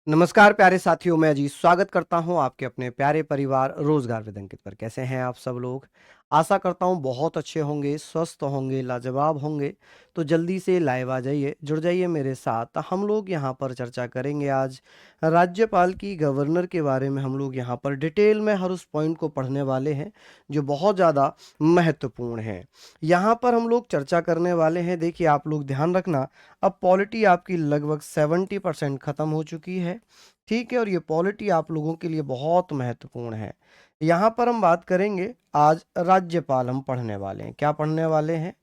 नमस्कार प्यारे साथियों, मैं अजीत स्वागत करता हूं आपके अपने प्यारे परिवार रोजगार विद अंकित पर। कैसे हैं आप सब लोग? आशा करता हूं बहुत अच्छे होंगे, स्वस्थ होंगे, लाजवाब होंगे। तो जल्दी से लाइव आ जाइए, जुड़ जाइए मेरे साथ। हम लोग यहां पर चर्चा करेंगे आज राज्यपाल की, गवर्नर के बारे में। हम लोग यहां पर डिटेल में हर उस पॉइंट को पढ़ने वाले हैं जो बहुत ज़्यादा महत्वपूर्ण है। यहाँ पर हम लोग चर्चा करने वाले हैं। देखिए, आप लोग ध्यान रखना, अब पॉलिटी आपकी लगभग 70% खत्म हो चुकी है। ठीक है, और ये पॉलिटी आप लोगों के लिए बहुत महत्वपूर्ण है। यहाँ पर हम बात करेंगे, आज राज्यपाल हम पढ़ने वाले हैं। क्या पढ़ने वाले हैं?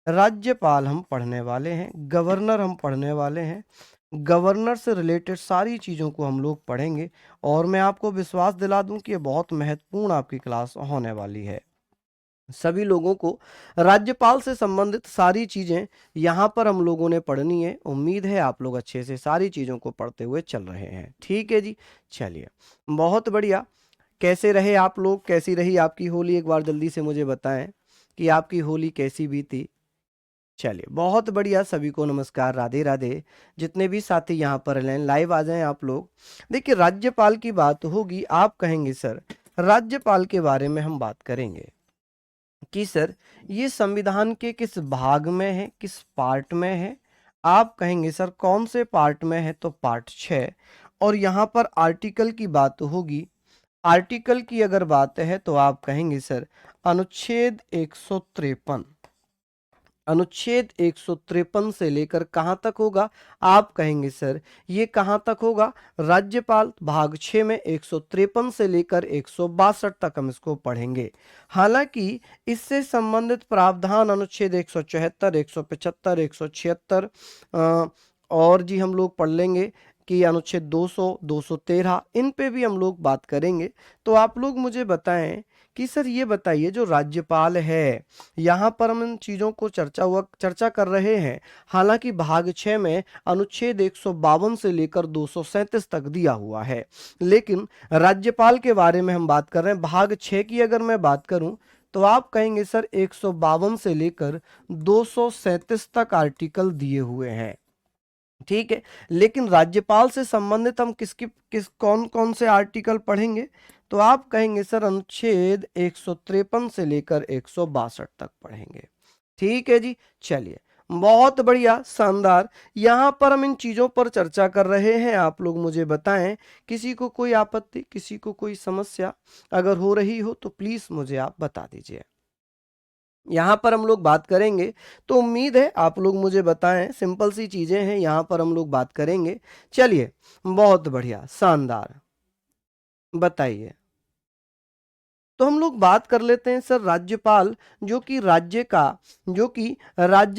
राज्यपाल हम पढ़ने वाले हैं, गवर्नर हम पढ़ने वाले हैं। गवर्नर से रिलेटेड सारी चीज़ों को हम लोग पढ़ेंगे और मैं आपको विश्वास दिला दूं कि ये बहुत महत्वपूर्ण आपकी क्लास होने वाली है। सभी लोगों को राज्यपाल से संबंधित सारी चीज़ें यहाँ पर हम लोगों ने पढ़नी है। उम्मीद है आप लोग अच्छे से सारी चीज़ों को पढ़ते हुए चल रहे हैं। ठीक है जी, चलिए, बहुत बढ़िया। कैसे रहे आप लोग? कैसी रही आपकी होली? एक बार जल्दी से मुझे बताएं कि आपकी होली कैसी बीती। चलिए, बहुत बढ़िया। सभी को नमस्कार, राधे राधे। जितने भी साथी यहाँ पर लाइव आ जाएं आप लोग। देखिए, राज्यपाल की बात होगी, आप कहेंगे सर राज्यपाल के बारे में हम बात करेंगे कि सर ये संविधान के किस भाग में है, किस पार्ट में है। आप कहेंगे सर कौन से पार्ट में है, तो पार्ट 6। और यहाँ पर आर्टिकल की बात होगी। आर्टिकल की अगर बात है तो आप कहेंगे सर अनुच्छेद 153। अनुच्छेद 153 से लेकर कहां तक होगा? आप कहेंगे सर ये कहां तक होगा? राज्यपाल भाग 6 में 153 से लेकर 162 तक हम इसको पढ़ेंगे। हालांकि इससे संबंधित प्रावधान अनुच्छेद 174, 175, 176 और जी हम लोग पढ़ लेंगे कि अनुच्छेद 200, 213, इन पे भी हम लोग बात करेंगे। तो आप लोग मुझे बताएं कि सर ये बताइए, जो राज्यपाल है, यहाँ पर हम इन चीज़ों को चर्चा कर रहे हैं। हालांकि भाग 6 में अनुच्छेद 152 से लेकर 237 तक दिया हुआ है, लेकिन राज्यपाल के बारे में हम बात कर रहे हैं। भाग 6 की अगर मैं बात करूं तो आप कहेंगे सर 152 से लेकर 237 तक आर्टिकल दिए हुए हैं। ठीक है, लेकिन राज्यपाल से संबंधित हम किस कौन कौन से आर्टिकल पढ़ेंगे? तो आप कहेंगे सर अनुच्छेद 153 से लेकर 162 तक पढ़ेंगे। ठीक है जी, चलिए, बहुत बढ़िया, शानदार। यहां पर हम इन चीजों पर चर्चा कर रहे हैं। आप लोग मुझे बताएं, किसी को कोई आपत्ति, किसी को कोई समस्या अगर हो रही हो तो प्लीज मुझे आप बता दीजिए। यहाँ पर हम लोग बात करेंगे, तो उम्मीद है आप लोग मुझे बताएं। सिंपल सी चीजें हैं, यहाँ पर हम लोग बात करेंगे। चलिए, बहुत बढ़िया, शानदार, बताइए। तो हम लोग बात कर लेते हैं सर राज्यपाल, जो कि राज्य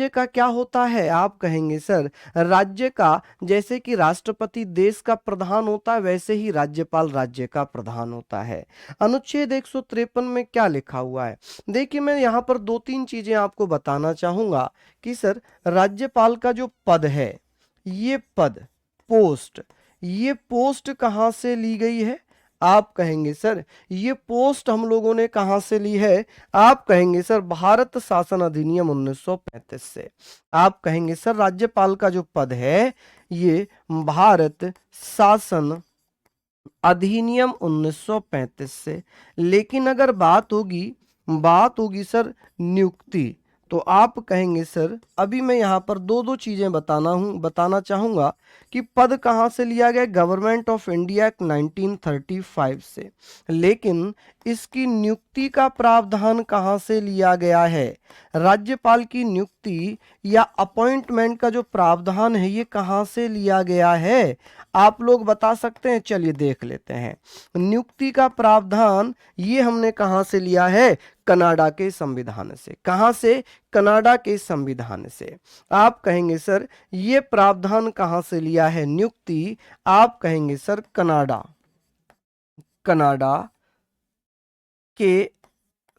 का क्या होता है। आप कहेंगे सर राज्य का, जैसे कि राष्ट्रपति देश का प्रधान होता है, वैसे ही राज्यपाल राज्य का प्रधान होता है। अनुच्छेद 153 में क्या लिखा हुआ है? देखिए, मैं यहाँ पर दो तीन चीजें आपको बताना चाहूंगा कि सर राज्यपाल का जो पद है, ये पद, पोस्ट, ये पोस्ट कहाँ से ली गई है? आप कहेंगे सर ये पोस्ट हम लोगों ने कहां से ली है? आप कहेंगे सर भारत शासन अधिनियम 1935 से। आप कहेंगे सर राज्यपाल का जो पद है, ये भारत शासन अधिनियम 1935 से। लेकिन अगर बात होगी सर नियुक्ति, तो आप कहेंगे सर, अभी मैं यहाँ पर दो दो चीजें बताना चाहूंगा कि पद कहाँ से लिया गया। गवर्नमेंट ऑफ इंडिया एक्ट 1935 से। लेकिन इसकी नियुक्ति का प्रावधान कहाँ से लिया गया है? राज्यपाल की नियुक्ति या अपॉइंटमेंट का जो प्रावधान है, ये कहाँ से लिया गया है? आप लोग बता सकते हैं? चलिए देख लेते हैं। नियुक्ति का प्रावधान ये हमने कहां से लिया है? कनाडा के संविधान से। कहां से? कनाडा के संविधान से। आप कहेंगे सर ये प्रावधान कहां से लिया है नियुक्ति? आप कहेंगे सर कनाडा, कनाडा के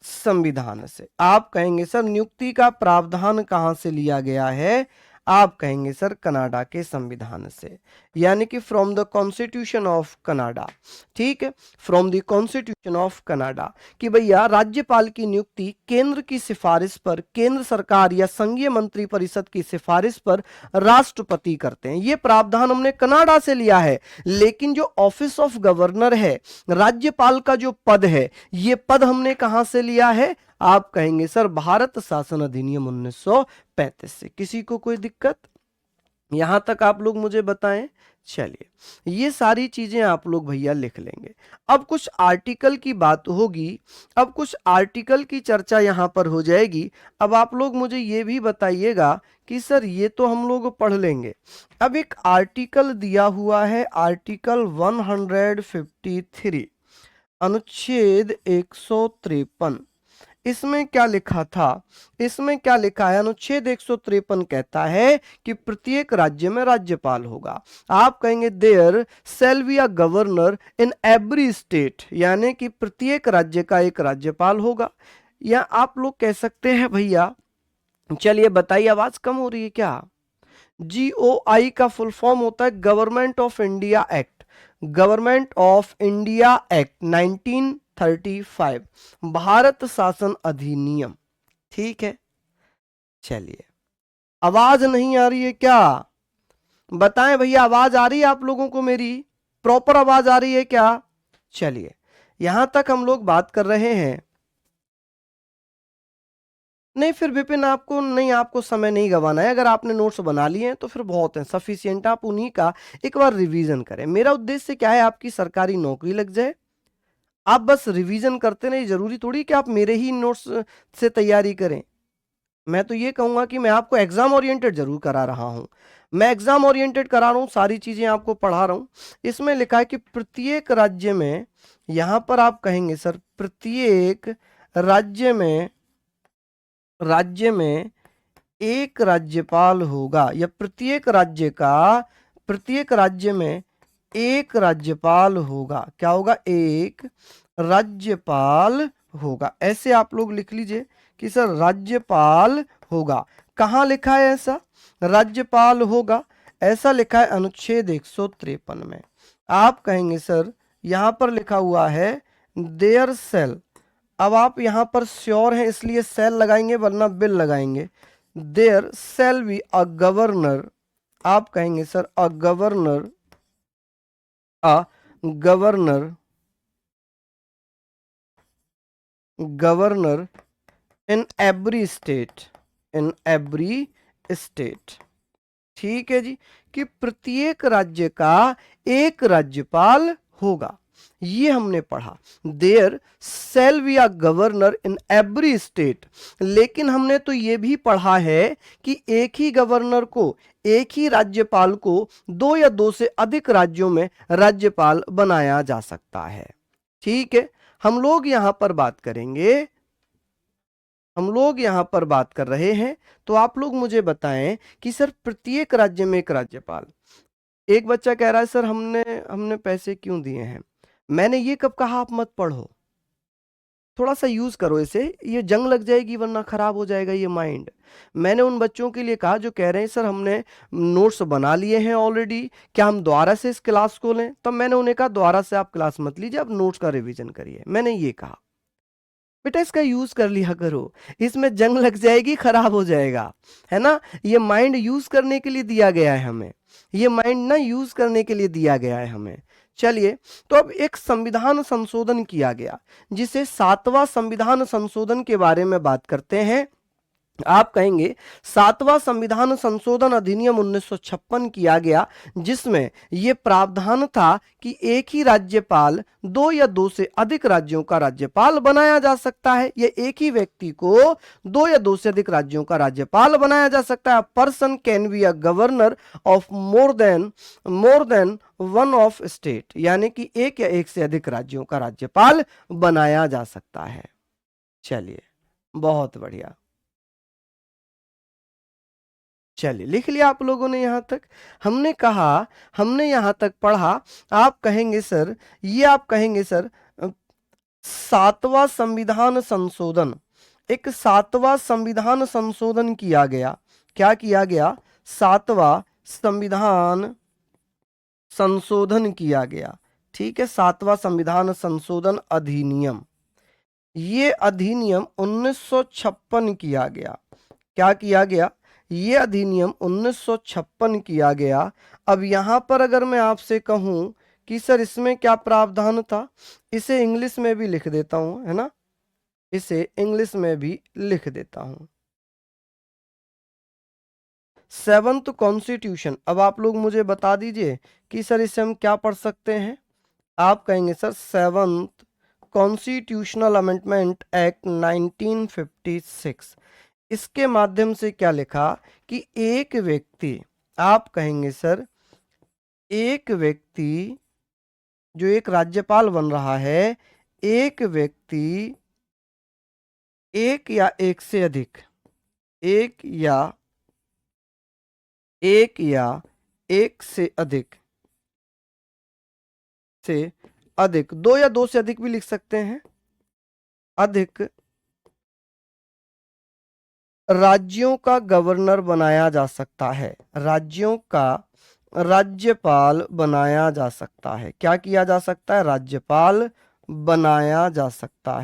संविधान से। आप कहेंगे सर नियुक्ति का प्रावधान कहां से लिया गया है? आप कहेंगे सर कनाडा के संविधान से, यानी कि from the constitution of Canada. ठीक है, from the constitution of Canada, कि भैया राज्यपाल की नियुक्ति केंद्र की सिफारिश पर, केंद्र सरकार या संघीय मंत्री परिषद की सिफारिश पर राष्ट्रपति करते हैं। ये प्रावधान हमने कनाडा से लिया है। लेकिन जो ऑफिस ऑफ गवर्नर है, राज्यपाल का जो पद है, ये पद हमने कहां से लिया है? आप कहेंगे सर भारत शासन अधिनियम 1935 से। किसी को कोई दिक्कत? यहां तक आप लोग मुझे बताएं। चलिए, ये सारी चीजें आप लोग भैया लिख लेंगे। अब कुछ आर्टिकल की बात होगी, अब कुछ आर्टिकल की चर्चा यहां पर हो जाएगी। अब आप लोग मुझे ये भी बताइएगा कि सर ये तो हम लोग पढ़ लेंगे। अब एक आर्टिकल दिया हुआ है, आर्टिकल 153, अनुच्छेद 153। इसमें क्या लिखा था? इसमें क्या लिखा है? अनुच्छेद 153 कहता है कि प्रत्येक राज्य में राज्यपाल होगा। आप कहेंगे there shall be a governor in every state, यानी कि प्रत्येक राज्य का एक राज्यपाल होगा। या आप लोग कह सकते हैं भैया, चलिए बताइए, आवाज कम हो रही है क्या? GOI का फुल फॉर्म होता है government of India act, government of India act 1935, Bharat शासन अधिनियम। ठीक है, चलिए, आवाज नहीं आ रही है क्या? बताएं भैया, आवाज आ रही है आप लोगों को? मेरी प्रॉपर आवाज आ रही है क्या? चलिए, यहां तक हम लोग बात कर रहे हैं। नहीं, फिर विपिन आपको नहीं, आपको समय नहीं गंवाना है। अगर आपने नोट्स बना लिए हैं तो फिर बहुत है, सफिशियंट। आप उन्हीं का एक बार रिवीजन करें। मेरा उद्देश्य क्या है? आपकी सरकारी नौकरी लग जाए। आप बस रिवीजन करते नहीं, जरूरी थोड़ी कि आप मेरे ही नोट्स से तैयारी करें। मैं तो ये कहूंगा कि मैं आपको एग्जाम ओरिएंटेड जरूर करा रहा हूं। मैं एग्जाम ओरिएंटेड करा रहा हूं, सारी चीजें आपको पढ़ा रहा हूं। इसमें लिखा है कि प्रत्येक राज्य में, यहां पर आप कहेंगे सर प्रत्येक राज्य में एक राज्यपाल होगा, या प्रत्येक राज्य में एक राज्यपाल होगा। क्या होगा? एक राज्यपाल होगा। ऐसे आप लोग लिख लीजिए कि सर राज्यपाल होगा। कहां लिखा है ऐसा? राज्यपाल होगा ऐसा लिखा है अनुच्छेद 153 में। आप कहेंगे सर यहां पर लिखा हुआ है देयर सेल। अब आप यहां पर श्योर हैं इसलिए सेल लगाएंगे, वरना बिल लगाएंगे। There shall be a governor. आप कहेंगे sir a governor in every state. ठीक है जी, कि प्रत्येक राज्य का एक राज्यपाल होगा। ये हमने पढ़ा, there shall be a governor in every state. लेकिन हमने तो ये भी पढ़ा है कि एक ही गवर्नर को, एक ही राज्यपाल को दो या दो से अधिक राज्यों में राज्यपाल बनाया जा सकता है। ठीक है, हम लोग यहां पर बात कर रहे हैं। तो आप लोग मुझे बताएं कि सर प्रत्येक राज्य में एक राज्यपाल। एक बच्चा कह रहा है सर हमने पैसे क्यों दिए हैं? मैंने ये कब कहा आप मत पढ़ो? थोड़ा सा यूज करो इसे, ये जंग लग जाएगी वरना खराब हो जाएगा ये माइंड। मैंने उन बच्चों के लिए कहा जो कह रहे हैं सर हमने नोट्स बना लिए हैं ऑलरेडी, क्या हम दोबारा से इस क्लास को लें? तब मैंने उन्हें कहा दोबारा से आप क्लास मत लीजिए, आप नोट्स का रिवीजन करिए। मैंने ये कहा बेटा इसका यूज कर लिया करो, इसमें जंग लग जाएगी, खराब हो जाएगा, है ना। ये माइंड यूज करने के लिए दिया गया है हमें, ये माइंड ना यूज करने के लिए दिया गया है हमें। चलिए, तो अब एक संविधान संशोधन किया गया, जिसे 7वां संविधान संशोधन के बारे में बात करते हैं। आप कहेंगे 7वां संविधान संशोधन अधिनियम 1956 किया गया, जिसमें यह प्रावधान था कि एक ही राज्यपाल दो या दो से अधिक राज्यों का राज्यपाल बनाया जा सकता है। यह एक ही व्यक्ति को दो या दो से अधिक राज्यों का राज्यपाल बनाया जा सकता है। Person can be a governor of more than one of state, यानी कि एक या एक से अधिक राज्यों का राज्यपाल बनाया जा सकता है। चलिए, बहुत बढ़िया। चलिए, लिख लिया आप लोगों ने यहां तक? हमने कहा, हमने यहां तक पढ़ा। आप कहेंगे सर, ये आप कहेंगे सर 7वां संविधान संशोधन, एक 7वां संविधान संशोधन किया गया। क्या किया गया? 7वां संविधान संशोधन किया गया। ठीक है, 7वां संविधान संशोधन अधिनियम, ये अधिनियम 1956 किया गया। क्या किया गया? ये अधिनियम 1956 किया गया। अब यहां पर अगर मैं आपसे कहूं कि सर इसमें क्या प्रावधान था, इसे इंग्लिश में भी लिख देता हूं, है ना, इसे इंग्लिश में भी लिख देता हूं। 7th constitution. अब आप लोग मुझे बता दीजिए कि सर इसे हम क्या पढ़ सकते हैं। आप कहेंगे sir 7th constitutional amendment act 1956। इसके माध्यम से क्या लिखा कि एक व्यक्ति, आप कहेंगे सर एक व्यक्ति जो एक राज्यपाल बन रहा है, एक व्यक्ति एक या एक से अधिक, एक या एक से अधिक दो या दो से अधिक भी लिख सकते हैं, अधिक राज्यों का गवर्नर बनाया जा सकता है, राज्यों का राज्यपाल बनाया जा सकता है। क्या किया जा सकता है? राज्यपाल बनाया जा सकता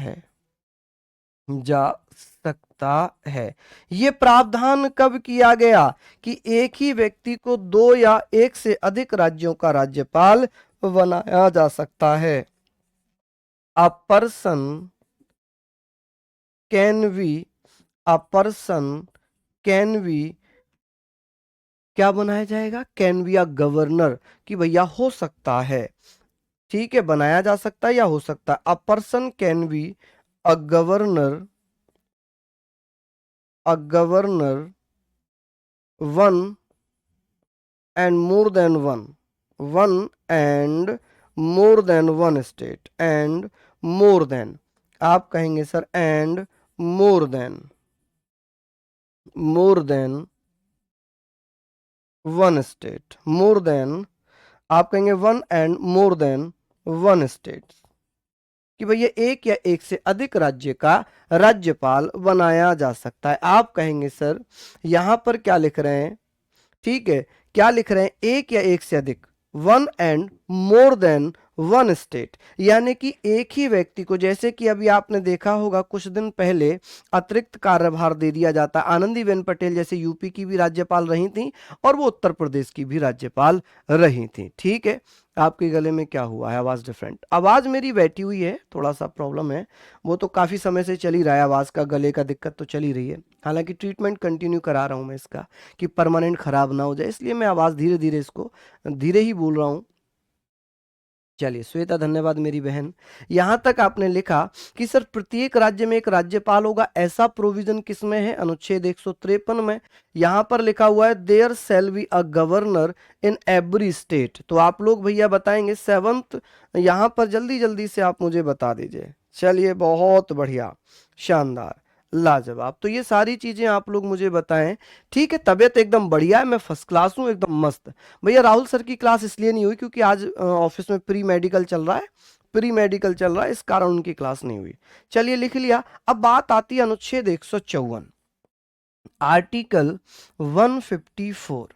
है, ये प्रावधान कब किया गया कि एक ही व्यक्ति को दो या एक से अधिक राज्यों का राज्यपाल बनाया जा सकता है। अ पर्सन कैन बी क्या बनाया जाएगा? कैन बी अ गवर्नर, कि भैया हो सकता है, ठीक है, बनाया जा सकता है या हो सकता है। A person can be a governor one and more than one state, and more than, आप कहेंगे sir and more than one state, more than, आप कहेंगे one and more than one state, कि भैया एक या एक से अधिक राज्य का राज्यपाल बनाया जा सकता है। आप कहेंगे सर यहां पर क्या लिख रहे हैं, ठीक है, क्या लिख रहे हैं? एक या एक से अधिक, one and more than one state, यानी कि एक ही व्यक्ति को, जैसे कि अभी आपने देखा होगा कुछ दिन पहले अतिरिक्त कार्यभार दे दिया जाता। आनंदीबेन पटेल जैसे यूपी की भी राज्यपाल रही थी और वो उत्तर प्रदेश की भी राज्यपाल रही थी। ठीक है, आपके गले में क्या हुआ है? आवाज डिफरेंट, आवाज मेरी बैठी हुई है, थोड़ा सा प्रॉब्लम है, वो तो काफी समय से चल ही रहा है, आवाज का गले का दिक्कत तो चल ही रही है। हालांकि ट्रीटमेंट कंटिन्यू करा रहा हूं मैं इसका कि परमानेंट खराब ना हो जाए, इसलिए मैं आवाज धीरे धीरे इसको धीरे ही बोल रहा हूं। चलिए श्वेता, धन्यवाद मेरी बहन। यहां तक आपने लिखा कि सर प्रत्येक राज्य में एक राज्यपाल होगा, ऐसा प्रोविजन किसमें है? अनुच्छेद 153 में। यहां पर लिखा हुआ है there shall be a governor in every state. तो आप लोग भैया बताएंगे 7th, यहां पर जल्दी जल्दी से आप मुझे बता दीजिए। चलिए बहुत बढ़िया, शानदार, लाजवाब। तो ये सारी चीजें आप लोग मुझे बताएं। ठीक है, तबीयत एकदम बढ़िया है, मैं फर्स्ट क्लास हूँ, एकदम मस्त। भैया राहुल सर की क्लास इसलिए नहीं हुई क्योंकि आज ऑफिस में प्री मेडिकल चल रहा है, इस कारण उनकी क्लास नहीं हुई। चलिए लिख लिया। अब बात आती है अनुच्छेद 154, आर्टिकल 154।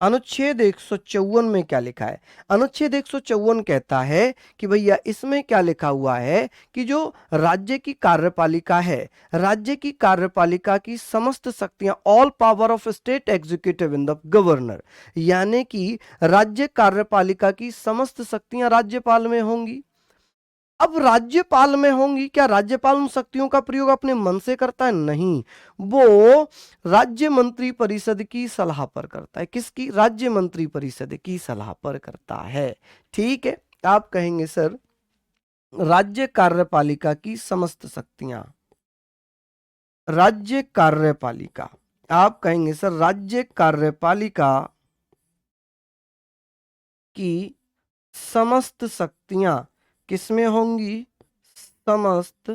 अनुच्छेद 154 में क्या लिखा है? अनुच्छेद 154 कहता है कि भैया इसमें क्या लिखा हुआ है कि जो राज्य की कार्यपालिका है, राज्य की कार्यपालिका की समस्त शक्तियां, all power of state executive in the governor, यानी कि राज्य कार्यपालिका की समस्त शक्तियां राज्यपाल में होंगी। अब राज्यपाल में होंगी, क्या राज्यपाल उन शक्तियों का प्रयोग अपने मन से करता है? नहीं, वो राज्य मंत्री परिषद की सलाह पर करता है। किसकी? राज्य मंत्री परिषद की सलाह पर करता है। ठीक है, आप कहेंगे सर राज्य कार्यपालिका की समस्त शक्तियां, राज्य कार्यपालिका, आप कहेंगे सर राज्य कार्यपालिका की समस्त शक्तियां किसमें होंगी? समस्त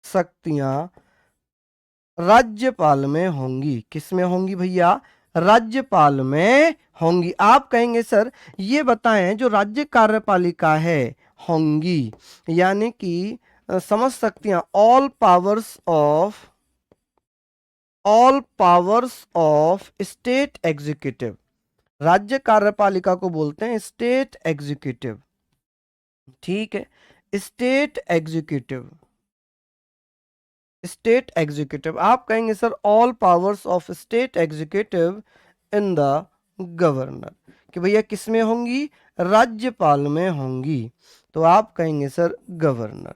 शक्तियां राज्यपाल में होंगी। किसमें होंगी भैया? राज्यपाल में होंगी। आप कहेंगे सर ये बताएं जो राज्य कार्यपालिका है होंगी, यानी कि समस्त शक्तियां, all powers of all powers of state executive. राज्य कार्यपालिका को बोलते हैं स्टेट एग्जीक्यूटिव, ठीक है। स्टेट एग्जीक्यूटिव, स्टेट एग्जीक्यूटिव, आप कहेंगे sir all powers of state executive in the governor, कि भैया किस में होंगी, राज्यपाल में होंगी, तो आप कहेंगे सर गवर्नर।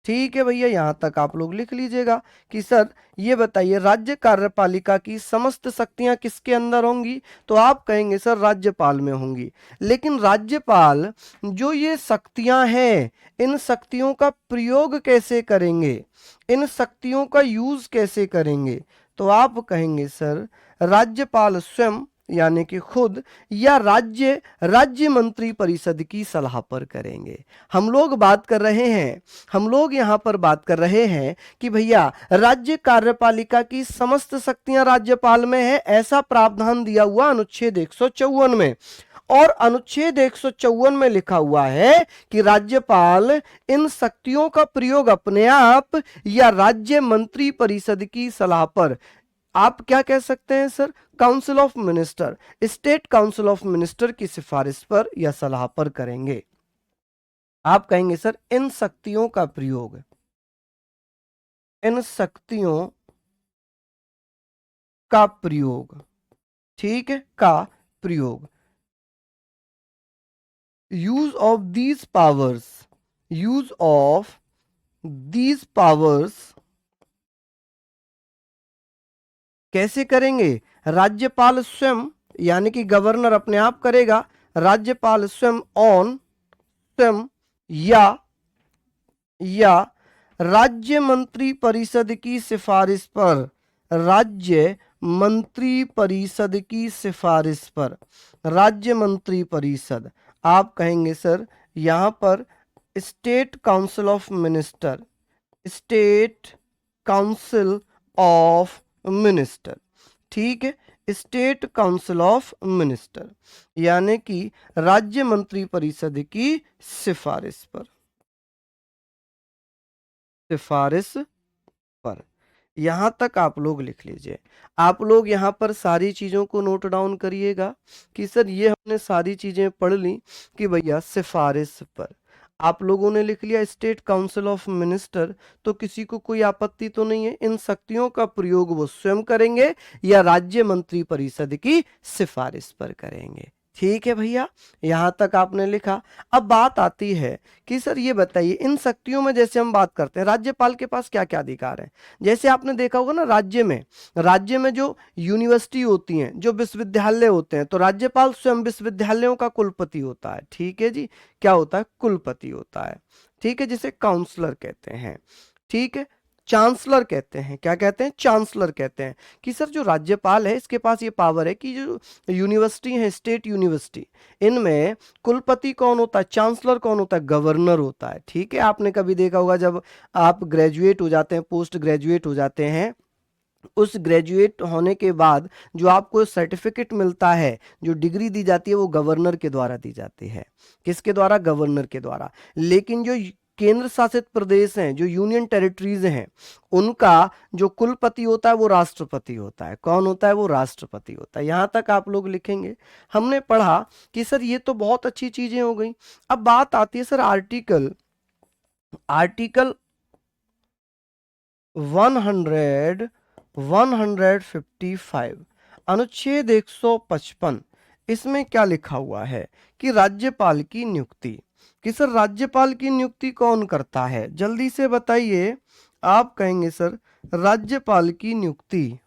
ठीक है भैया, यहां तक आप लोग लिख लीजिएगा कि सर ये बताइए राज्य कार्यपालिका की समस्त शक्तियां किसके अंदर होंगी, तो आप कहेंगे सर राज्यपाल में होंगी। लेकिन राज्यपाल जो ये शक्तियां हैं, इन शक्तियों का प्रयोग कैसे करेंगे, इन शक्तियों का यूज कैसे करेंगे, तो आप कहेंगे सर राज्यपाल स्वयं यानी कि खुद या राज्य मंत्री परिषद की सलाह पर करेंगे। हम लोग बात कर रहे हैं, हम लोग यहां पर बात कर रहे हैं कि भैया राज्य कार्यपालिका की समस्त शक्तियां राज्यपाल में है, ऐसा प्रावधान दिया हुआ अनुच्छेद 154 में। और अनुच्छेद 154 में लिखा हुआ है कि राज्यपाल इन शक्तियों का प्रयोग अपने आप या राज्य मंत्री परिषद की सलाह पर, आप क्या कह सकते हैं sir, council of minister, state council of minister की सिफारिश पर या सलाह पर करेंगे। आप कहेंगे सर इन शक्तियों का प्रयोग, इन शक्तियों का प्रयोग, ठीक है, का प्रयोग, use of these powers, use of these powers कैसे करेंगे, राज्यपाल स्वयं यानी कि गवर्नर अपने आप करेगा, राज्यपाल स्वयं ऑन, स्वयं या राज्य मंत्री परिषद की सिफारिश पर, राज्य मंत्री परिषद की सिफारिश पर, राज्य मंत्री परिषद, आप कहेंगे सर यहां पर state council of minister, state council of minister, ठीक है, स्टेट काउंसिल ऑफ मिनिस्टर यानी कि राज्य मंत्री परिषद की सिफारिश पर, सिफारिश पर। यहां तक आप लोग लिख लीजिए। आप लोग यहां पर सारी चीजों को नोट डाउन करिएगा कि सर ये हमने सारी चीजें पढ़ ली कि भैया सिफारिश पर। आप लोगों ने लिख लिया स्टेट काउंसिल ऑफ मिनिस्टर, तो किसी को कोई आपत्ति तो नहीं है, इन शक्तियों का प्रयोग वो स्वयं करेंगे या राज्य मंत्री परिषद की सिफारिश पर करेंगे। ठीक है भैया, यहां तक आपने लिखा। अब बात आती है कि सर ये बताइए इन शक्तियों में, जैसे हम बात करते हैं राज्यपाल के पास क्या क्या अधिकार है। जैसे आपने देखा होगा ना, राज्य में जो यूनिवर्सिटी होती हैं, जो विश्वविद्यालय होते हैं, तो राज्यपाल स्वयं विश्वविद्यालयों का कुलपति होता है। ठीक है जी, क्या होता है, कुलपति होता है। ठीक है, जिसे काउंसलर कहते हैं। ठीक है, चांसलर कहते हैं, क्या कहते हैं, चांसलर कहते हैं। कि सर जो राज्यपाल है इसके पास ये पावर है कि जो यूनिवर्सिटी है, स्टेट यूनिवर्सिटी, इनमें कुलपति कौन होता है, चांसलर कौन होता है, गवर्नर होता है। ठीक है, आपने कभी देखा होगा जब आप ग्रेजुएट हो जाते हैं, पोस्ट ग्रेजुएट हो जाते हैं, उस ग्रेजुएट होने के बाद जो आपको सर्टिफिकेट मिलता है, जो डिग्री दी जाती है, वो गवर्नर के द्वारा दी जाती है। किसके द्वारा, गवर्नर के द्वारा। लेकिन जो केंद्र शासित प्रदेश हैं, जो यूनियन टेरिटरीज हैं, उनका जो कुलपति होता है वो राष्ट्रपति होता है। कौन होता है, वो राष्ट्रपति होता है। यहां तक आप लोग लिखेंगे। हमने पढ़ा कि सर ये तो बहुत अच्छी चीजें हो गई। अब बात आती है सर आर्टिकल 155, अनुच्छेद 155, इसमें क्या लिखा हुआ है कि राज्यपाल की नियुक्ति, कि सर राज्यपाल की नियुक्ति कौन करता है, जल्दी से बताइए। आप कहेंगे सर राज्यपाल की नियुक्ति,